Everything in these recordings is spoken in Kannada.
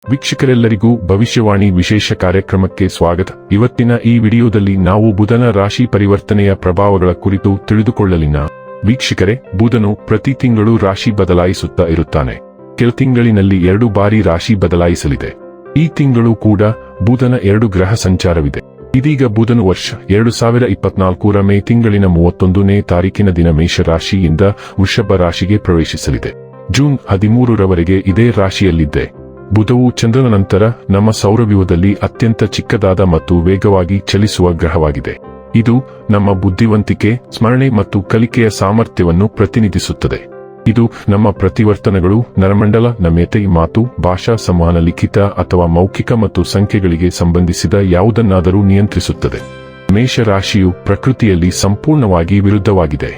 ವೀಕ್ಷಕರೆಲ್ಲರಿಗೂ ಭವಿಷ್ಯವಾಣಿ ವಿಶೇಷ ಕಾರ್ಯಕ್ರಮಕ್ಕೆ ಸ್ವಾಗತ. ಇವತ್ತಿನ ಈ ವಿಡಿಯೋದಲ್ಲಿ ನಾವು ಬುಧನ ರಾಶಿ ಪರಿವರ್ತನೆಯ ಪ್ರಭಾವಗಳ ಕುರಿತು ತಿಳಿದುಕೊಳ್ಳಲಿನ. ವೀಕ್ಷಕರೇ, ಬುಧನು ಪ್ರತಿ ತಿಂಗಳು ರಾಶಿ ಬದಲಾಯಿಸುತ್ತಾ ಇರುತ್ತಾನೆ. ಕೆಲ ತಿಂಗಳಿನಲ್ಲಿ 2 ಬಾರಿ ರಾಶಿ ಬದಲಾಯಿಸಲಿದೆ. ಈ ತಿಂಗಳು ಕೂಡ ಬುಧನ 2 ಗ್ರಹ ಸಂಚಾರವಿದೆ. ಇದೀಗ ಬುಧನು ವರ್ಷ 2024 ಮೇ ತಿಂಗಳಿನ 31ನೇ ತಾರೀಕಿನ ದಿನ ಮೇಷ ರಾಶಿಯಿಂದ ವೃಷಭ ರಾಶಿಗೆ ಪ್ರವೇಶಿಸಲಿದೆ. ಜೂನ್ 13ರವರೆಗೆ ಇದೇ ರಾಶಿಯಲ್ಲಿದೆ. ಬುಧವು ಚಂದ್ರನ ನಂತರ ನಮ್ಮ ಸೌರವ್ಯೂಹದಲ್ಲಿ ಅತ್ಯಂತ ಚಿಕ್ಕದಾದ ಮತ್ತು ವೇಗವಾಗಿ ಚಲಿಸುವ ಗ್ರಹವಾಗಿದೆ. ಇದು ನಮ್ಮ ಬುದ್ಧಿವಂತಿಕೆ, ಸ್ಮರಣೆ ಮತ್ತು ಕಲಿಕೆಯ ಸಾಮರ್ಥ್ಯವನ್ನು ಪ್ರತಿನಿಧಿಸುತ್ತದೆ. ಇದು ನಮ್ಮ ಪ್ರತಿವರ್ತನೆಗಳು, ನರಮಂಡಲ, ನಮ್ಯತೆ, ಮಾತು, ಭಾಷಾ ಸಂವಹನ, ಲಿಖಿತ ಅಥವಾ ಮೌಖಿಕ ಮತ್ತು ಸಂಖ್ಯೆಗಳಿಗೆ ಸಂಬಂಧಿಸಿದ ಯಾವುದನ್ನಾದರೂ ನಿಯಂತ್ರಿಸುತ್ತದೆ. ಮೇಷರಾಶಿಯು ಪ್ರಕೃತಿಯಲ್ಲಿ ಸಂಪೂರ್ಣವಾಗಿ ವಿರುದ್ಧವಾಗಿದೆ.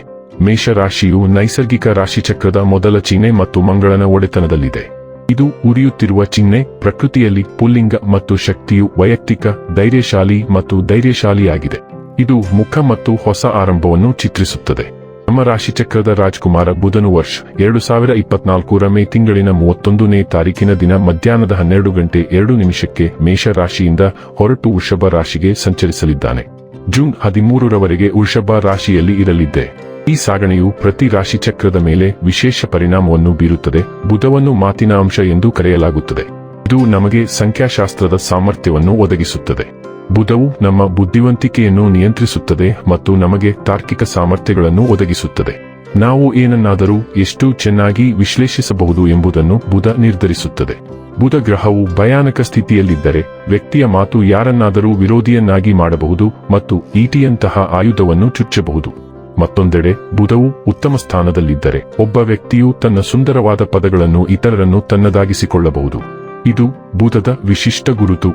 ಮೇಷರಾಶಿಯು ನೈಸರ್ಗಿಕ ರಾಶಿಚಕ್ರದ ಮೊದಲ ಚಿಹ್ನೆ ಮತ್ತು ಮಂಗಳನ ಒಡೆತನದಲ್ಲಿದೆ. ಇದು ಉರಿಯುತ್ತಿರುವ ಚಿಹ್ನೆ. ಪ್ರಕೃತಿಯಲ್ಲಿ ಪುಲ್ಲಿಂಗ ಮತ್ತು ಶಕ್ತಿಯು ವೈಯಕ್ತಿಕ, ಧೈರ್ಯಶಾಲಿ ಮತ್ತು ಧೈರ್ಯಶಾಲಿಯಾಗಿದೆ. ಇದು ಮುಖ ಮತ್ತು ಹೊಸ ಆರಂಭವನ್ನು ಚಿತ್ರಿಸುತ್ತದೆ. ನಮ್ಮ ರಾಶಿಚಕ್ರದ ರಾಜಕುಮಾರ ಬುಧನು ವರ್ಷ 2024 ಮೇ ತಿಂಗಳಿನ 31ನೇ ತಾರೀಕಿನ ದಿನ ಮಧ್ಯಾಹ್ನದ 12:02 ಮೇಷ ರಾಶಿಯಿಂದ ಹೊರಟು ವೃಷಭ ರಾಶಿಗೆ ಸಂಚರಿಸಲಿದ್ದಾನೆ. ಜೂನ್ 13ರವರೆಗೆ ವೃಷಭ ರಾಶಿಯಲ್ಲಿ ಇರಲಿದೆ. ಈ ಸಾಗಣೆಯು ಪ್ರತಿ ರಾಶಿಚಕ್ರದ ಮೇಲೆ ವಿಶೇಷ ಪರಿಣಾಮವನ್ನು ಬೀರುತ್ತದೆ. ಬುಧವನ್ನು ಮಾತಿನ ಅಂಶ ಎಂದು ಕರೆಯಲಾಗುತ್ತದೆ. ಇದು ನಮಗೆ ಸಂಖ್ಯಾಶಾಸ್ತ್ರದ ಸಾಮರ್ಥ್ಯವನ್ನು ಒದಗಿಸುತ್ತದೆ. ಬುಧವು ನಮ್ಮ ಬುದ್ಧಿವಂತಿಕೆಯನ್ನು ನಿಯಂತ್ರಿಸುತ್ತದೆ ಮತ್ತು ನಮಗೆ ತಾರ್ಕಿಕ ಸಾಮರ್ಥ್ಯಗಳನ್ನು ಒದಗಿಸುತ್ತದೆ. ನಾವು ಏನನ್ನಾದರೂ ಎಷ್ಟು ಚೆನ್ನಾಗಿ ವಿಶ್ಲೇಷಿಸಬಹುದು ಎಂಬುದನ್ನು ಬುಧ ನಿರ್ಧರಿಸುತ್ತದೆ. ಬುಧ ಗ್ರಹವು ಭಯಾನಕ ಸ್ಥಿತಿಯಲ್ಲಿದ್ದರೆ ವ್ಯಕ್ತಿಯ ಮಾತು ಯಾರನ್ನಾದರೂ ವಿರೋಧಿಯನ್ನಾಗಿ ಮಾಡಬಹುದು ಮತ್ತು ಈಟಿಯಂತಹ ಆಯುಧವನ್ನು ಚುಚ್ಚಬಹುದು. ಮತ್ತೊಂದೆಡೆ ಬುಧವು ಉತ್ತಮ ಸ್ಥಾನದಲ್ಲಿದ್ದರೆ ಒಬ್ಬ ವ್ಯಕ್ತಿಯು ತನ್ನ ಸುಂದರವಾದ ಪದಗಳನ್ನು ಇತರರನ್ನು ತನ್ನದಾಗಿಸಿಕೊಳ್ಳಬಹುದು. ಇದು ಬುಧದ ವಿಶಿಷ್ಟ ಗುರುತು.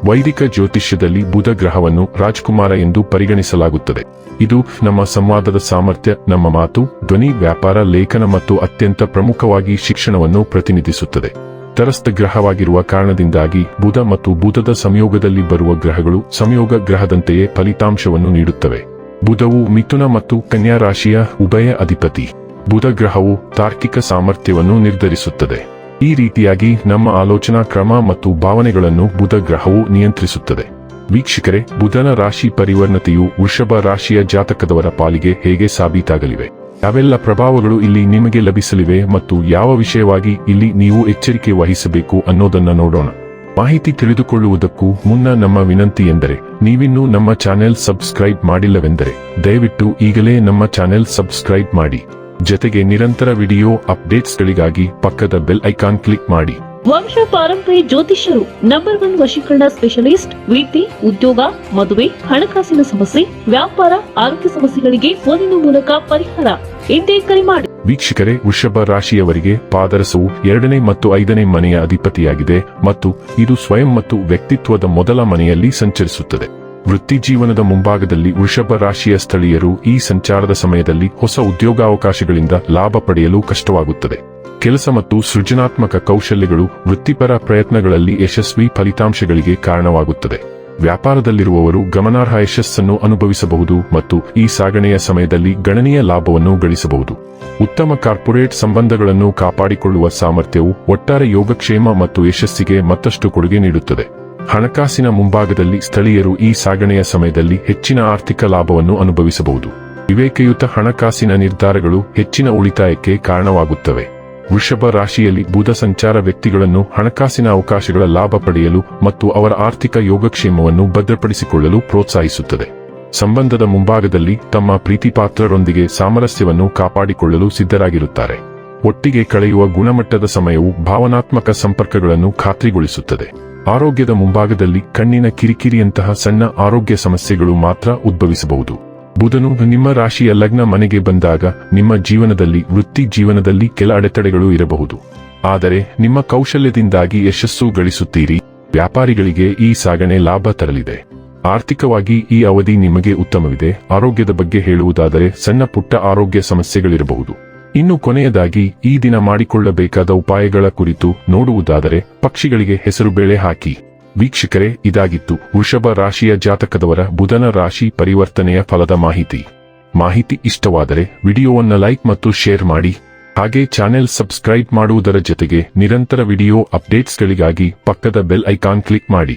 ವೈದಿಕ ಜ್ಯೋತಿಷ್ಯದಲ್ಲಿ ಬುಧ ಗ್ರಹವನ್ನು ರಾಜಕುಮಾರ ಎಂದು ಪರಿಗಣಿಸಲಾಗುತ್ತದೆ. ಇದು ನಮ್ಮ ಸಂವಾದದ ಸಾಮರ್ಥ್ಯ, ನಮ್ಮ ಮಾತು, ಧ್ವನಿ, ವ್ಯಾಪಾರ, ಲೇಖನ ಮತ್ತು ಅತ್ಯಂತ ಪ್ರಮುಖವಾಗಿ ಶಿಕ್ಷಣವನ್ನು ಪ್ರತಿನಿಧಿಸುತ್ತದೆ. ತರಸ್ಥ ಗ್ರಹವಾಗಿರುವ ಕಾರಣದಿಂದಾಗಿ ಬುಧ ಮತ್ತು ಬುಧದ ಸಂಯೋಗದಲ್ಲಿ ಬರುವ ಗ್ರಹಗಳು ಸಂಯೋಗ ಗ್ರಹದಂತೆಯೇ ಫಲಿತಾಂಶವನ್ನು ನೀಡುತ್ತವೆ. ಬುಧವು ಮಿಥುನ ಮತ್ತು ಕನ್ಯಾ ರಾಶಿಯ ಉಭಯ ಅಧಿಪತಿ. ಬುಧ ಗ್ರಹವು ತಾರ್ಕಿಕ ಸಾಮರ್ಥ್ಯವನ್ನು ನಿರ್ಧರಿಸುತ್ತದೆ. ಈ ರೀತಿಯಾಗಿ ನಮ್ಮ ಆಲೋಚನಾ ಕ್ರಮ ಮತ್ತು ಭಾವನೆಗಳನ್ನು ಬುಧ ಗ್ರಹವು ನಿಯಂತ್ರಿಸುತ್ತದೆ. ವೀಕ್ಷಕರೇ, ಬುಧನ ರಾಶಿ ಪರಿವರ್ತನೆಯು ವೃಷಭ ರಾಶಿಯ ಜಾತಕದವರ ಪಾಲಿಗೆ ಹೇಗೆ ಸಾಬೀತಾಗಲಿವೆ? ಯಾವೆಲ್ಲ ಪ್ರಭಾವಗಳು ಇಲ್ಲಿ ನಿಮಗೆ ಲಭಿಸಲಿವೆ ಮತ್ತು ಯಾವ ವಿಷಯವಾಗಿ ಇಲ್ಲಿ ನೀವು ಎಚ್ಚರಿಕೆ ವಹಿಸಬೇಕು ಅನ್ನೋದನ್ನ ನೋಡೋಣ. ಮಾಹಿತಿ ತಿಳಿದುಕೊಳ್ಳುವುದಕ್ಕೂ ಮುನ್ನ ನಮ್ಮ ವಿನಂತಿ ಎಂದರೆ, ನೀವಿನ್ನೂ ನಮ್ಮ ಚಾನೆಲ್ ಸಬ್ಸ್ಕ್ರೈಬ್ ಮಾಡಿಲ್ಲವೆಂದರೆ ದಯವಿಟ್ಟು ಈಗಲೇ ನಮ್ಮ ಚಾನೆಲ್ ಸಬ್ಸ್ಕ್ರೈಬ್ ಮಾಡಿ. ಜೊತೆಗೆ ನಿರಂತರ ವಿಡಿಯೋ ಅಪ್ಡೇಟ್ಸ್ಗಳಿಗಾಗಿ ಪಕ್ಕದ ಬೆಲ್ ಐಕಾನ್ ಕ್ಲಿಕ್ ಮಾಡಿ. ವಂಶ ಪಾರಂಪರ್ಯ ಜ್ಯೋತಿಷ್ಯರು ನಂಬರ್ 1 ವಶೀಕರಣ ಸ್ಪೆಷಲಿಸ್ಟ್. ವೃತ್ತಿ, ಉದ್ಯೋಗ, ಮದುವೆ, ಹಣಕಾಸಿನ ಸಮಸ್ಯೆ, ವ್ಯಾಪಾರ, ಆರೋಗ್ಯ ಸಮಸ್ಯೆಗಳಿಗೆ ಫೋನಿನ ಮೂಲಕ ಪರಿಹಾರ. ಇಂದೇ ಕರೆ ಮಾಡಿ. ವೀಕ್ಷಕರೇ, ವೃಷಭ ರಾಶಿಯವರಿಗೆ ಪಾದರಸವು 2ನೇ ಮತ್ತು 5ನೇ ಮನೆಯ ಅಧಿಪತಿಯಾಗಿದೆ ಮತ್ತು ಇದು ಸ್ವಯಂ ಮತ್ತು ವ್ಯಕ್ತಿತ್ವದ ಮೊದಲ ಮನೆಯಲ್ಲಿ ಸಂಚರಿಸುತ್ತದೆ. ವೃತ್ತಿ ಜೀವನದ ಮುಂಭಾಗದಲ್ಲಿ ವೃಷಭ ರಾಶಿಯ ಸ್ಥಳೀಯರು ಈ ಸಂಚಾರದ ಸಮಯದಲ್ಲಿ ಹೊಸ ಉದ್ಯೋಗಾವಕಾಶಗಳಿಂದ ಲಾಭ ಪಡೆಯಲು ಕಷ್ಟವಾಗುತ್ತದೆ. ಕೆಲಸ ಮತ್ತು ಸೃಜನಾತ್ಮಕ ಕೌಶಲ್ಯಗಳು ವೃತ್ತಿಪರ ಪ್ರಯತ್ನಗಳಲ್ಲಿ ಯಶಸ್ವಿ ಫಲಿತಾಂಶಗಳಿಗೆ ಕಾರಣವಾಗುತ್ತದೆ. ವ್ಯಾಪಾರದಲ್ಲಿರುವವರು ಗಮನಾರ್ಹ ಯಶಸ್ಸನ್ನು ಅನುಭವಿಸಬಹುದು ಮತ್ತು ಈ ಸಾಗಣೆಯ ಸಮಯದಲ್ಲಿ ಗಣನೀಯ ಲಾಭವನ್ನು ಗಳಿಸಬಹುದು. ಉತ್ತಮ ಕಾರ್ಪೊರೇಟ್ ಸಂಬಂಧಗಳನ್ನು ಕಾಪಾಡಿಕೊಳ್ಳುವ ಸಾಮರ್ಥ್ಯವು ಒಟ್ಟಾರೆ ಯೋಗಕ್ಷೇಮ ಮತ್ತು ಯಶಸ್ಸಿಗೆ ಮತ್ತಷ್ಟು ಕೊಡುಗೆ ನೀಡುತ್ತದೆ. ಹಣಕಾಸಿನ ಮುಂಭಾಗದಲ್ಲಿ ಸ್ಥಳೀಯರು ಈ ಸಾಗಣೆಯ ಸಮಯದಲ್ಲಿ ಹೆಚ್ಚಿನ ಆರ್ಥಿಕ ಲಾಭವನ್ನು ಅನುಭವಿಸಬಹುದು. ವಿವೇಕಯುತ ಹಣಕಾಸಿನ ನಿರ್ಧಾರಗಳು ಹೆಚ್ಚಿನ ಉಳಿತಾಯಕ್ಕೆ ಕಾರಣವಾಗುತ್ತವೆ. ವೃಷಭ ರಾಶಿಯಲ್ಲಿ ಬುಧ ಸಂಚಾರ ವ್ಯಕ್ತಿಗಳನ್ನು ಹಣಕಾಸಿನ ಅವಕಾಶಗಳ ಲಾಭ ಪಡೆಯಲು ಮತ್ತು ಅವರ ಆರ್ಥಿಕ ಯೋಗಕ್ಷೇಮವನ್ನು ಭದ್ರಪಡಿಸಿಕೊಳ್ಳಲು ಪ್ರೋತ್ಸಾಹಿಸುತ್ತದೆ. ಸಂಬಂಧದ ಮುಂಭಾಗದಲ್ಲಿ ತಮ್ಮ ಪ್ರೀತಿಪಾತ್ರರೊಂದಿಗೆ ಸಾಮರಸ್ಯವನ್ನು ಕಾಪಾಡಿಕೊಳ್ಳಲು ಸಿದ್ಧರಾಗಿರುತ್ತಾರೆ. ಒಟ್ಟಿಗೆ ಕಳೆಯುವ ಗುಣಮಟ್ಟದ ಸಮಯವು ಭಾವನಾತ್ಮಕ ಸಂಪರ್ಕಗಳನ್ನು ಖಾತ್ರಿಗೊಳಿಸುತ್ತದೆ. ಆರೋಗ್ಯದ ಮುಂಭಾಗದಲ್ಲಿ ಕಣ್ಣಿನ ಕಿರಿಕಿರಿಯಂತಹ ಸಣ್ಣ ಆರೋಗ್ಯ ಸಮಸ್ಯೆಗಳು ಮಾತ್ರ ಉದ್ಭವಿಸಬಹುದು. ಬುಧನು ನಿಮ್ಮ ರಾಶಿಯ ಲಗ್ನ ಮನೆಗೆ ಬಂದಾಗ ನಿಮ್ಮ ಜೀವನದಲ್ಲಿ, ವೃತ್ತಿ ಜೀವನದಲ್ಲಿ ಕೆಲ ಅಡೆತಡೆಗಳು ಇರಬಹುದು. ಆದರೆ ನಿಮ್ಮ ಕೌಶಲ್ಯದಿಂದಾಗಿ ಯಶಸ್ಸು ಗಳಿಸುತ್ತೀರಿ. ವ್ಯಾಪಾರಿಗಳಿಗೆ ಈ ಸಾಗಣೆ ಲಾಭ ತರಲಿದೆ. ಆರ್ಥಿಕವಾಗಿ ಈ ಅವಧಿ ನಿಮಗೆ ಉತ್ತಮವಿದೆ. ಆರೋಗ್ಯದ ಬಗ್ಗೆ ಹೇಳುವುದಾದರೆ ಸಣ್ಣ ಪುಟ್ಟ ಆರೋಗ್ಯ ಸಮಸ್ಯೆಗಳಿರಬಹುದು. ಇನ್ನು ಕೊನೆಯದಾಗಿ ಈ ದಿನ ಮಾಡಿಕೊಳ್ಳಬೇಕಾದ ಉಪಾಯಗಳ ಕುರಿತು ನೋಡುವುದಾದರೆ, ಪಕ್ಷಿಗಳಿಗೆ ಹೆಸರುಬೇಳೆ ಹಾಕಿ. ವೀಕ್ಷಕರೇ, ಇದಾಗಿತ್ತು ವೃಷಭ ರಾಶಿಯ ಜಾತಕದವರ ಬುಧನ ರಾಶಿ ಪರಿವರ್ತನೆಯ ಫಲದ ಮಾಹಿತಿ. ಇಷ್ಟವಾದರೆ ವಿಡಿಯೋವನ್ನು ಲೈಕ್ ಮತ್ತು ಶೇರ್ ಮಾಡಿ. ಹಾಗೆ ಚಾನೆಲ್ ಸಬ್ಸ್ಕ್ರೈಬ್ ಮಾಡುವುದರ ಜೊತೆಗೆ ನಿರಂತರ ವಿಡಿಯೋ ಅಪ್ಡೇಟ್ಸ್ಗಳಿಗಾಗಿ ಪಕ್ಕದ ಬೆಲ್ ಐಕಾನ್ ಕ್ಲಿಕ್ ಮಾಡಿ.